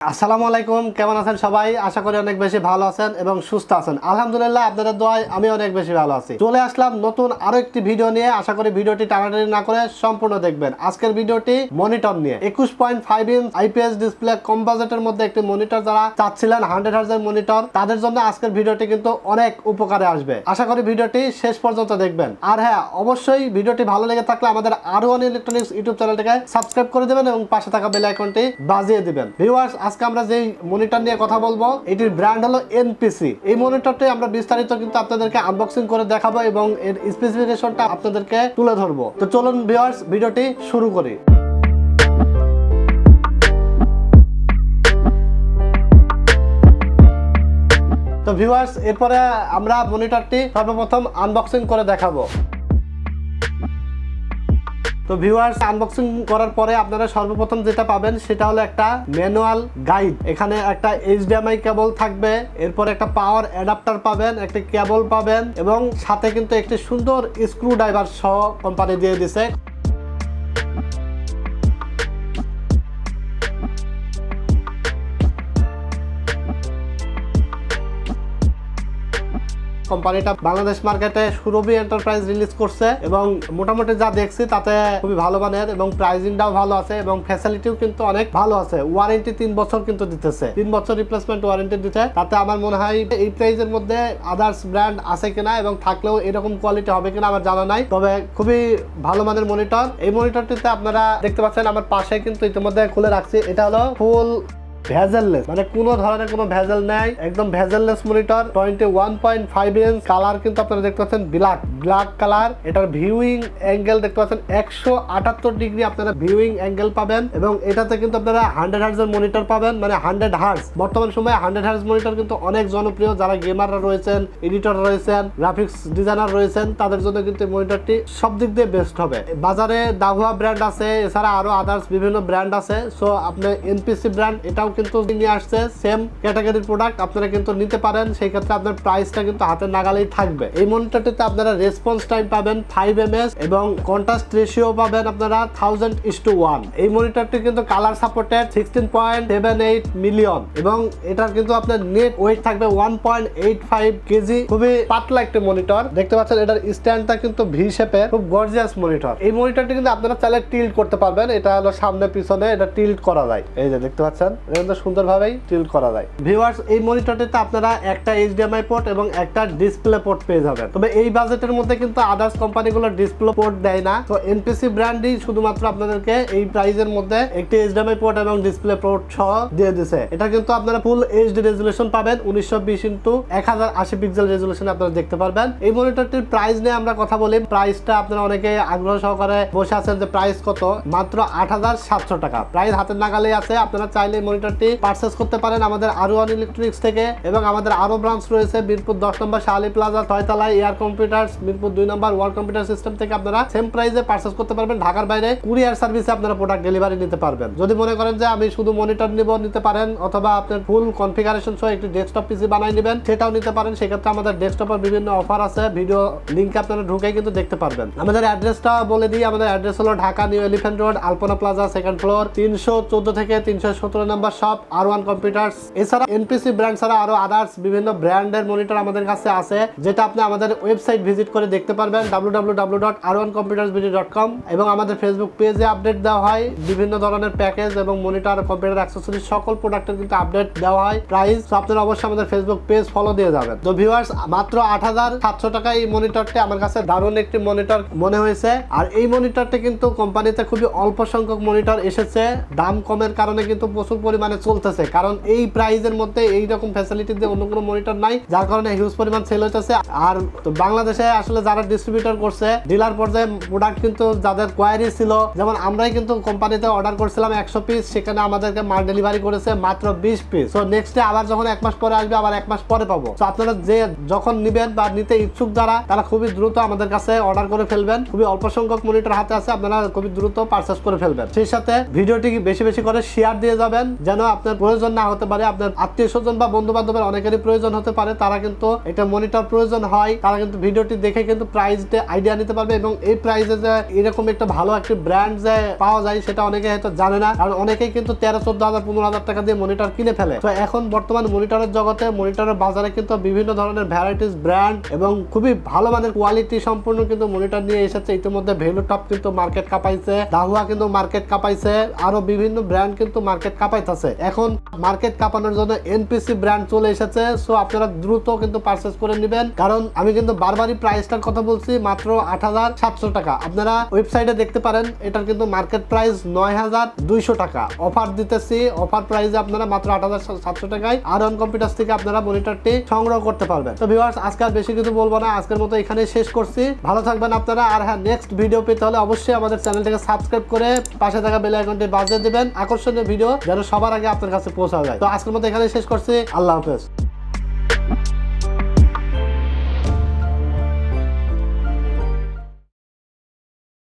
আসসালামু আলাইকুম, কেমন আছেন সবাই? আশা করি অনেক বেশি ভালো আছেন এবং সুস্থ আছেন। আলহামদুলিল্লাহ, আপনাদের দোয়ায় আমি অনেক বেশি ভালো আছি। চলে আসলাম নতুন আরো একটি ভিডিও নিয়ে। আশা করি ভিডিওটি টানাটানি না করে সম্পূর্ণ দেখবেন। আজকের ভিডিওটি মনিটর নিয়ে। 21.5 ইঞ্চ আইপিএস ডিসপ্লে, কম বাজেটের মধ্যে একটি মনিটর যারা চাচ্ছিলেন 100Hz এর মনিটর, তাদের জন্য আজকের ভিডিওটি কিন্তু অনেক উপকারে আসবে। আশা করি ভিডিওটি শেষ পর্যন্ত দেখবেন। আর হ্যাঁ, অবশ্যই ভিডিওটি ভালো লেগে থাকলে আমাদের 𝑎𝑟1 ইলেকট্রনিক্স ইউটিউব চ্যানেলটিকে সাবস্ক্রাইব করে দেবেন এবং পাশে থাকা বেল আইকনটি বাজিয়ে দিবেন। ভিউয়ার্স, আজকে আমরা যেই মনিটর নিয়ে কথা বলবো, এটির ব্র্যান্ড হলো এনপিসি। এই মনিটরটি আমরা বিস্তারিত কিন্তু আপনাদেরকে আনবক্সিং করে দেখাবো এবং এর স্পেসিফিকেশনটা আপনাদেরকে তুলে ধরবো। তো চলুন ভিউয়ার্স, ভিডিওটি শুরু করি। তো ভিউয়ার্স, এরপরে আমরা মনিটরটি সর্বপ্রথম আনবক্সিং করে দেখাবো। তো ভিউয়ার্স, আনবক্সিং করার পরে আপনারা সর্বপ্রথম যেটা পাবেন সেটা হলো একটা ম্যানুয়াল গাইড। এখানে একটা HDMI কেবল থাকবে, এরপর একটা পাওয়ার অ্যাডাপ্টার পাবেন, একটা কেবল পাবেন এবং সাথে কিন্তু একটি সুন্দর স্ক্রু ড্রাইভার সহ কোম্পানি দিয়ে দিছে। কোম্পানিটা বাংলাদেশ মার্কেটে সুরভি এন্টারপ্রাইজ রিলিজ করছে এবং মোটামুটি যা দেখছি তাতে খুবই ভালো মানের এবং প্রাইসিংটাও ভালো আছে এবং ফ্যাসিলিটিও কিন্তু অনেক ভালো আছে। ওয়ারেন্টি 3 বছর কিন্তু দিতেছে, 3 বছর রিপ্লেসমেন্ট ওয়ারেন্টি দিতে। তাতে আমার মনে হয় এই প্রাইসের মধ্যে আদার্স ব্র্যান্ড আছে কিনা এবং থাকলেও এরকম কোয়ালিটি হবে কিনা আমার জানা নাই, তবে খুবই ভালো মানের মনিটর। এই মনিটরটিতে আপনারা দেখতে পাচ্ছেন আমার পাশে কিন্তু ইতিমধ্যে খুলে রাখছি, এটা হলো ফুল ভেজেললেস, মানে কোনো ধরনের কোনো ভেজেল নাই, একদম ভেজেললেস মনিটর। 21.5 ইঞ্চ, কালার কিন্তু আপনারা দেখতে পাচ্ছেন ব্ল্যাক কালার। এটার ভিউইং অ্যাঙ্গেল দেখতে পাচ্ছেন 178 ডিগ্রি আপনারা ভিউইং অ্যাঙ্গেল পাবেন এবং এটাতে কিন্তু আপনারা 100Hz এর মনিটর পাবেন, মানে 100Hz। বর্তমান সময়ে 100Hz মনিটর কিন্তু অনেক জনপ্রিয়। যারা গেমাররা রয়েছেন, এডিটর রয়েছেন, গ্রাফিক্স ডিজাইনার রয়েছেন, তাদের জন্য কিন্তু এই মনিটরটি সব দিক দিয়ে বেস্ট হবে। বাজারে দাহুয়া ব্র্যান্ড আছে, এছাড়া আরো আদার্স বিভিন্ন ব্র্যান্ড আছে। সো আপনার এনপিসি ব্র্যান্ড এটাও কিন্তু নিয়ে আসছে সেম ক্যাটাগরির প্রোডাক্ট, আপনারা কিন্তু নিতে পারেন। সেই ক্ষেত্রে আপনার প্রাইসটা কিন্তু হাতের নাগালেই থাকবে। এই মনিটরটিতে আপনারা রেসপন্স টাইম পাবেন 5 ms এবং কন্ট্রাস্ট রেশিও পাবেন আপনারা 1000:1। এই মনিটরটি কিন্তু কালার সাপোর্টেড 16.78 মিলিয়ন এবং এটার কিন্তু আপনার নেট ওয়েট থাকবে 1.85 কেজি। খুবই পাতলা একটা মনিটর। দেখতে পাচ্ছেন এটার স্ট্যান্ডটা কিন্তু ভি শেপের, খুব গর্জিয়াস মনিটর। এই মনিটরটি কিন্তু আপনারা চাইলে টিল্ট করতে পারবেন। এটা হলো সামনে পিছনে এটা টিল্ট করা যায়, এই যে দেখতে পাচ্ছেন সুন্দরভাবেই টিল্ট করা যায়। ভিউয়ার্স, এই মনিটরটিতে আপনারা একটা HDMI পোর্ট এবং একটা ডিসপ্লে পোর্ট পেয়ে যাবেন। তবে এই বাজেটের মধ্যে কিন্তু আদার্স কোম্পানিগুলো ডিসপ্লে পোর্ট দেয় না। তো এনপিসি ব্র্যান্ডই শুধুমাত্র আপনাদেরকে এই প্রাইসের মধ্যে একটি HDMI পোর্ট এবং ডিসপ্লে পোর্ট সহ দিয়ে দিছে। এটা কিন্তু আপনারা ফুল HD রেজুলেশন পাবেন, 1920x1080 পিক্সেল রেজুলেশনে আপনারা দেখতে পারবেন। এই মনিটরটির প্রাইস নিয়ে আমরা কথা বলি। প্রাইসটা আপনারা অনেকে আগ্রহ সহকারে বসে আছেন যে প্রাইস কত। মাত্র 8700 টাকা, প্রাইস হাতের নাগালেই আছে। আপনারা চাইলে মনিটরটি পারচেজ করতে পারেন আমাদের 𝑎𝑟1 ইলেকট্রনিক্স থেকে এবং আমাদের আরো ব্রাঞ্চ রয়েছে মিরপুর 10 নম্বর শাহালি প্লাজা, 6 তলায় এয়ার কম্পিউটার্স, মিরপুর 2 নম্বর ওয়ার্ল্ড কম্পিউটার সিস্টেম থেকে আপনারা সেম প্রাইসে পারচেজ করতে পারবেন। ঢাকার বাইরে কুরিয়ার সার্ভিসে আপনারা প্রোডাক্ট ডেলিভারি নিতে পারবেন। যদি মনে করেন যে আমি শুধু মনিটর নিতে পারেন অথবা আপনার ফুল কনফিগারেশন সহ একটি ডেস্কটপ পিসি বানাই নেবেন, সেটাও নিতে পারেন। সেক্ষেত্রে আমাদের ডেস্কটপের বিভিন্ন অফার আছে, ভিডিও লিংক আপনারা ঢুকে কিন্তু দেখতে পারবেন। আমাদের অ্যাড্রেসটা বলে দিই, আমাদের অ্যাড্রেস হলো ঢাকা নিউ এলিফ্যান্ট রোড, আলপনা প্লাজা, 2nd ফ্লোর, 314 থেকে 317 নম্বর শপ 𝑎𝑟1 কম্পিউটার্স। এছাড়া এনপিসি ব্র্যান্ড ছাড়া আরো আদার্স বিভিন্ন ব্র্যান্ডের মনিটর আমাদের কাছে আছে, যেটা আপনি আমাদের ওয়েবসাইট ভিজিট করে দেখতে পারবেন www.r1computersbd.com এবং আমাদের ফেসবুক পেজে আপডেট দেওয়া হয়। বিভিন্ন ধরনের প্যাকেজ এবং মনিটর, কম্পিউটার অ্যাক্সেসরিজ সকল প্রোডাক্টের কিন্তু আপডেট দেওয়া হয় প্রাইস। তো আপনারা অবশ্যই আমাদের ফেসবুক পেজ ফলো দিয়ে যাবেন। তো ভিউয়ার্স, মাত্র 8700 টাকায় এই মনিটরটি আমার কাছে দারুণ একটি মনিটর মনে হয়েছে। আর এই মনিটরটি কিন্তু কোম্পানিতে খুবই অল্প সংখ্যক মনিটর এসেছে, দাম কমের কারণে কিন্তু প্রচুর পরিমাণে চলতেছে, কারণ এই প্রাইজের মধ্যে এইরকম ফ্যাসিলিটি দিয়ে অন্য কোনো মনিটর নাই, যার কারণে হিউজ পরিমাণ সেল হইতেছে। আর তো বাংলাদেশে আসলে যারা ডিস্ট্রিবিউটর করছে, ডিলার পর্যায়ে প্রোডাক্ট কিন্তু যাদের কোয়ারি ছিল, যেমন আমরাই কিন্তু কোম্পানিতে অর্ডার করছিলাম 100 পিস, সেখানে আমাদেরকে মাল ডেলিভারি করেছে মাত্র 20 পিস। তো নেক্সটে আবার যখন 1 মাস পরে আসবে, আবার 1 মাস পরে পাবো। তো আপনারা যে যখন নিবেন বা নিতে ইচ্ছুক যারা, তারা খুবই দ্রুত আমাদের কাছে অর্ডার করে ফেলবেন। খুবই অল্প সংখ্যক মনিটর হাতে আছে, আপনারা খুবই দ্রুত পারচেজ করে ফেলবেন। সেই সাথে ভিডিওটি বেশি বেশি করে শেয়ার দিয়ে যাবেন, যেন যেন আপনার প্রয়োজন না হতে পারে, আপনার আত্মীয় স্বজন বা বন্ধু বান্ধবের অনেকেরই প্রয়োজন হতে পারে, তারা কিন্তু এটা মনিটর প্রয়োজন হয়, তারা কিন্তু ভিডিওটি দেখে কিন্তু প্রাইসটা আইডিয়া নিতে পারবে। এবং এই প্রাইসে যে এরকম একটা ভালো একটি ব্র্যান্ড যে পাওয়া যায় সেটা অনেকে হয়তো জানে না, কারণ অনেকেই কিন্তু 13-14,000 15,000 টাকা দিয়ে মনিটর কিনে ফেলে। তো এখন বর্তমান মনিটরের জগতে, মনিটরের বাজারে কিন্তু বিভিন্ন ধরনের ভ্যারাইটিস ব্র্যান্ড এবং খুবই ভালো মানের কোয়ালিটি সম্পূর্ণ কিন্তু মনিটর নিয়ে এসেছে। ইতিমধ্যে ভ্যালুটপ কিন্তু মার্কেট কাঁপাইছে, দাহুয়া কিন্তু মার্কেট কাঁপাইছে, আরো বিভিন্ন ব্র্যান্ড কিন্তু মার্কেট কাঁপাইতেছে। এখন মার্কেট কাঁপানোর জন্য এনপিসি ব্র্যান্ড চলে এসেছে। সো আপনারা দ্রুত কিন্তু পারচেজ করে নেবেন, কারণ আমি কিন্তু বারবারই প্রাইসটার কথা বলছি, মাত্র 8,700 টাকা। আপনারা ওয়েবসাইটে দেখতে পারেন, এটার কিন্তু মার্কেট প্রাইস 9,200 টাকা। অফার দিতেছি, অফার প্রাইসে আপনারা মাত্র 8,700 টাকায় আরন কম্পিউটার থেকে আপনারা মনিটরটি সংগ্রহ করতে পারবেন। তো ভিউয়ার্স, আজকে আর বেশি কিছু বলবো না, আজকের মতো এখানে শেষ করছি। ভালো থাকবেন আপনারা। আর হ্যাঁ, নেক্সট ভিডিও পেতে হলে অবশ্যই আমাদের চ্যানেলটাকে সাবস্ক্রাইব করে পাশে থাকা বেল আইকনটি বাজিয়ে দিবেন, আকর্ষণীয় ভিডিও যেন সবার আগে আপনার কাছে পৌঁছা যায়। তো আজকের মতো এখানে শেষ করছি। আল্লাহ হাফেজ।